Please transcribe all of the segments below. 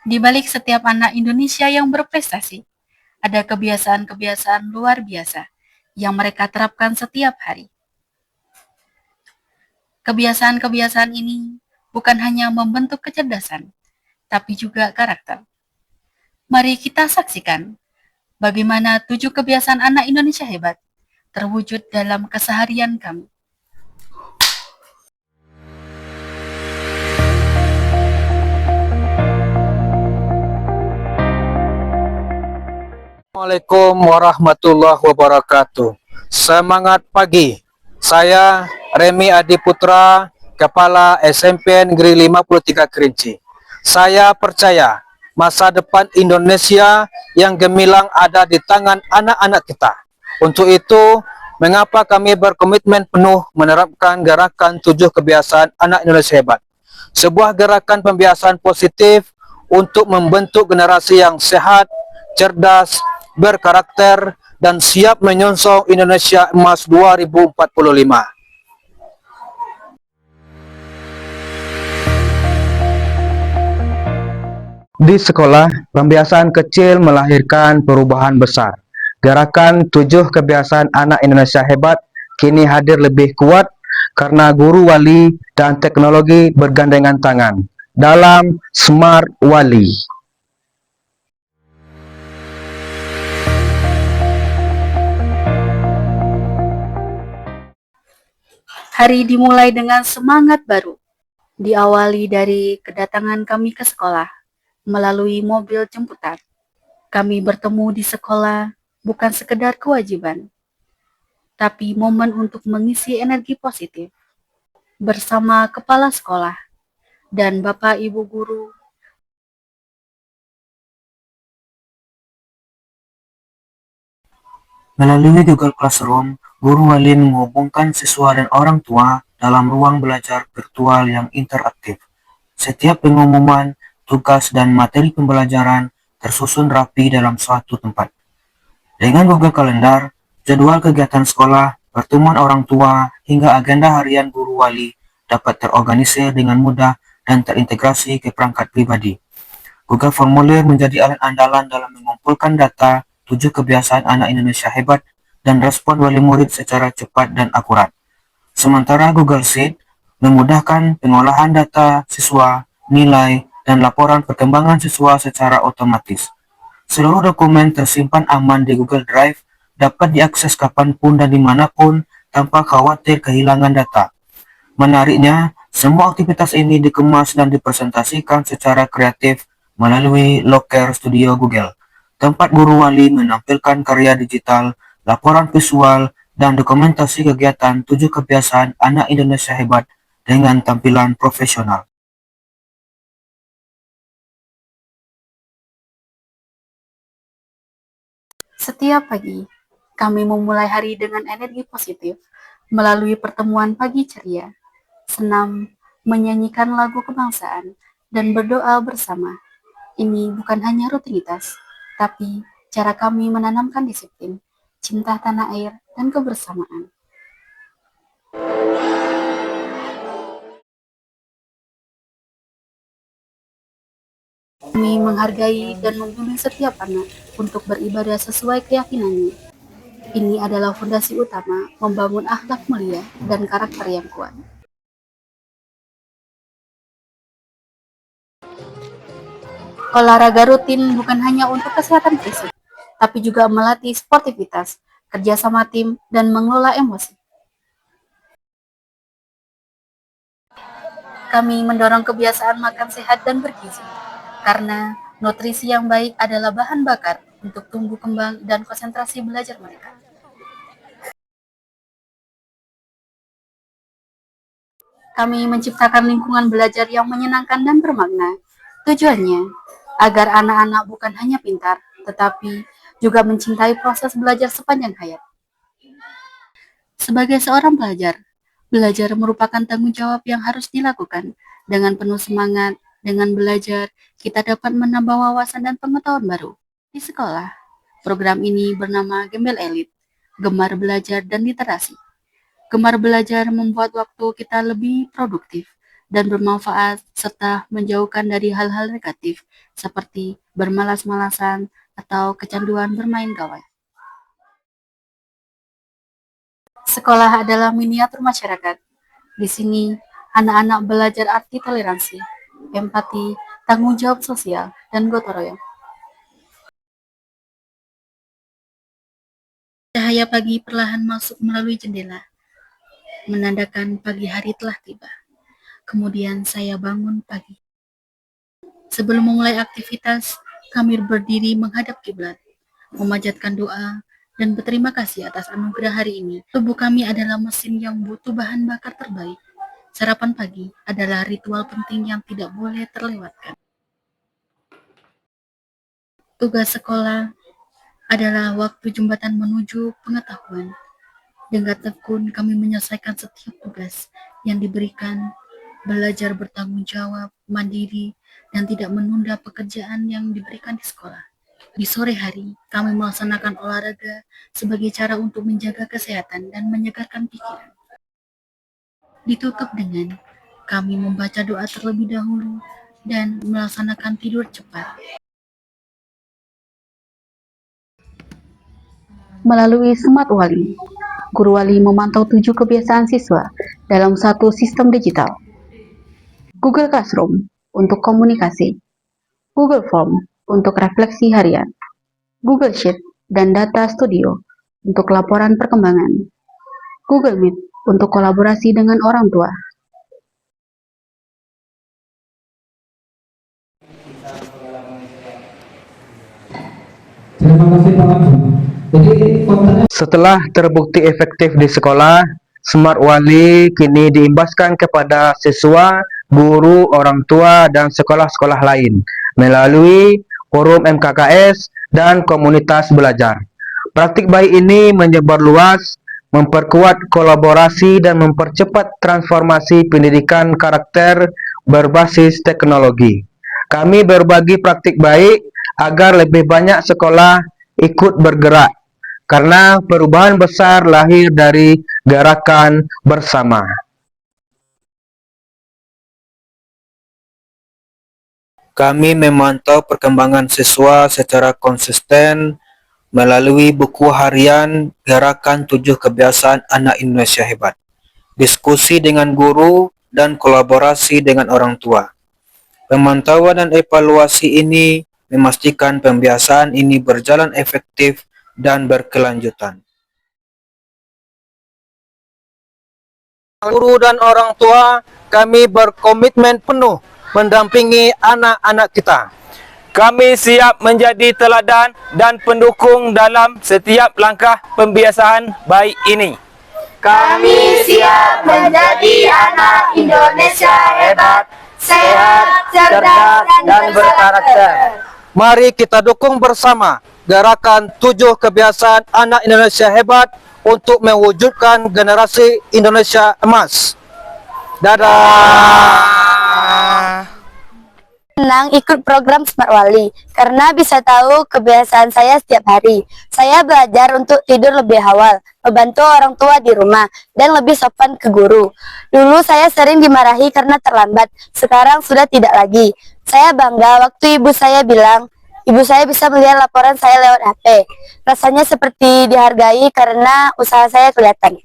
Di balik setiap anak Indonesia yang berprestasi, ada kebiasaan-kebiasaan luar biasa yang mereka terapkan setiap hari. Kebiasaan-kebiasaan ini bukan hanya membentuk kecerdasan, tapi juga karakter. Mari kita saksikan bagaimana 7 kebiasaan anak Indonesia hebat terwujud dalam keseharian kami. Assalamualaikum warahmatullahi wabarakatuh. Semangat pagi. Saya Remi Adi Putra, Kepala SMP Negeri 53 Kerinci. Saya percaya masa depan Indonesia yang gemilang ada di tangan anak-anak kita. Untuk itu, mengapa kami berkomitmen penuh menerapkan gerakan 7 kebiasaan anak Indonesia hebat. Sebuah gerakan pembiasaan positif untuk membentuk generasi yang sehat, cerdas, berkarakter, dan siap menyongsong Indonesia Emas 2045. Di sekolah, pembiasaan kecil melahirkan perubahan besar. Gerakan 7 kebiasaan anak Indonesia hebat kini hadir lebih kuat karena guru wali dan teknologi bergandengan tangan dalam Smart Wali. Hari dimulai dengan semangat baru, diawali dari kedatangan kami ke sekolah melalui mobil jemputan. Kami bertemu di sekolah bukan sekedar kewajiban, tapi momen untuk mengisi energi positif bersama kepala sekolah dan Bapak Ibu guru. Melalui Google Classroom, guru wali menghubungkan siswa dan orang tua dalam ruang belajar virtual yang interaktif. Setiap pengumuman, tugas, dan materi pembelajaran tersusun rapi dalam suatu tempat. Dengan Google Calendar, jadwal kegiatan sekolah, pertemuan orang tua, hingga agenda harian guru wali dapat terorganisir dengan mudah dan terintegrasi ke perangkat pribadi. Google Formulir menjadi alat andalan dalam mengumpulkan data 7 kebiasaan anak Indonesia hebat dan respon wali murid secara cepat dan akurat. Sementara Google Sheet memudahkan pengolahan data siswa, nilai, dan laporan perkembangan siswa secara otomatis. Seluruh dokumen tersimpan aman di Google Drive, dapat diakses kapanpun dan dimanapun tanpa khawatir kehilangan data. Menariknya, semua aktivitas ini dikemas dan dipresentasikan secara kreatif melalui Locker Studio Google, tempat guru wali menampilkan karya digital, laporan visual, dan dokumentasi kegiatan 7 kebiasaan anak Indonesia hebat dengan tampilan profesional. Setiap pagi, kami memulai hari dengan energi positif melalui pertemuan pagi ceria, senam, menyanyikan lagu kebangsaan, dan berdoa bersama. Ini bukan hanya rutinitas, tapi cara kami menanamkan disiplin, cinta tanah air, dan kebersamaan. Kami menghargai dan membimbing setiap anak untuk beribadah sesuai keyakinannya. Ini adalah fondasi utama membangun akhlak mulia dan karakter yang kuat. Olahraga rutin bukan hanya untuk kesehatan fisik, tapi juga melatih sportivitas, kerjasama tim, dan mengelola emosi. Kami mendorong kebiasaan makan sehat dan bergizi, karena nutrisi yang baik adalah bahan bakar untuk tumbuh kembang dan konsentrasi belajar mereka. Kami menciptakan lingkungan belajar yang menyenangkan dan bermakna. Tujuannya, agar anak-anak bukan hanya pintar, tetapi juga mencintai proses belajar sepanjang hayat. Sebagai seorang pelajar, belajar merupakan tanggung jawab yang harus dilakukan. Dengan penuh semangat, dengan belajar, kita dapat menambah wawasan dan pengetahuan baru. Di sekolah, program ini bernama Gembel Elit, Gemar Belajar dan Literasi. Gemar belajar membuat waktu kita lebih produktif, dan bermanfaat serta menjauhkan dari hal-hal negatif seperti bermalas-malasan atau kecanduan bermain gawai. Sekolah adalah miniatur masyarakat. Di sini, anak-anak belajar arti toleransi, empati, tanggung jawab sosial, dan gotong royong. Cahaya pagi perlahan masuk melalui jendela, menandakan pagi hari telah tiba. Kemudian saya bangun pagi. Sebelum memulai aktivitas, kami berdiri menghadap kiblat, memanjatkan doa, dan berterima kasih atas anugerah hari ini. Tubuh kami adalah mesin yang butuh bahan bakar terbaik. Sarapan pagi adalah ritual penting yang tidak boleh terlewatkan. Tugas sekolah adalah waktu jembatan menuju pengetahuan. Dengan tekun kami menyelesaikan setiap tugas yang diberikan, belajar bertanggung jawab, mandiri, dan tidak menunda pekerjaan yang diberikan di sekolah. Di sore hari, kami melaksanakan olahraga sebagai cara untuk menjaga kesehatan dan menyegarkan pikiran. Ditutup dengan kami membaca doa terlebih dahulu dan melaksanakan tidur cepat. Melalui Smart Wali, Guru Wali memantau 7 kebiasaan siswa dalam satu sistem digital. Google Classroom untuk komunikasi, Google Form untuk refleksi harian, Google Sheet dan Data Studio untuk laporan perkembangan, Google Meet untuk kolaborasi dengan orang tua. Terima kasih Pak Langsung. Jadi Setelah terbukti efektif di sekolah, Smart Wali kini diimbaskan kepada siswa, guru, orang tua, dan sekolah-sekolah lain melalui forum MKKS dan komunitas belajar. Praktik baik ini menyebar luas, memperkuat kolaborasi, dan mempercepat transformasi pendidikan karakter berbasis teknologi. Kami berbagi praktik baik agar lebih banyak sekolah ikut bergerak, karena perubahan besar lahir dari gerakan bersama. Kami memantau perkembangan siswa secara konsisten melalui buku harian Gerakan 7 Kebiasaan Anak Indonesia Hebat, diskusi dengan guru, dan kolaborasi dengan orang tua. Pemantauan dan evaluasi ini memastikan pembiasaan ini berjalan efektif dan berkelanjutan. Guru dan orang tua, kami berkomitmen penuh mendampingi anak-anak kita. Kami siap menjadi teladan dan pendukung dalam setiap langkah pembiasaan baik ini. Kami siap menjadi anak Indonesia hebat, sehat, cerdas, dan berkarakter. Mari kita dukung bersama gerakan 7 kebiasaan anak Indonesia hebat untuk mewujudkan generasi Indonesia emas. Dadah! Senang ikut program Smart Wali karena bisa tahu kebiasaan saya setiap hari. Saya belajar untuk tidur lebih awal, membantu orang tua di rumah, dan lebih sopan ke guru. Dulu saya sering dimarahi karena terlambat, sekarang sudah tidak lagi. Saya bangga waktu ibu saya bilang, ibu saya bisa melihat laporan saya lewat HP. Rasanya seperti dihargai karena usaha saya kelihatan.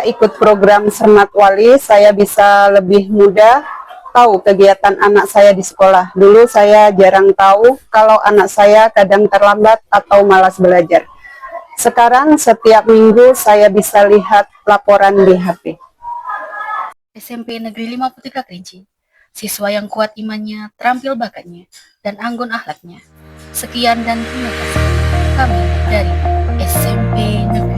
Ikut program Smart Wali, saya bisa lebih mudah tahu kegiatan anak saya di sekolah. Dulu saya jarang tahu kalau anak saya kadang terlambat atau malas belajar. Sekarang setiap minggu saya bisa lihat laporan di HP. SMP Negeri 5 Putika Kerinci, siswa yang kuat imannya, terampil bakatnya, dan anggun akhlaknya. Sekian dan terima kasih. Kami dari SMP Negeri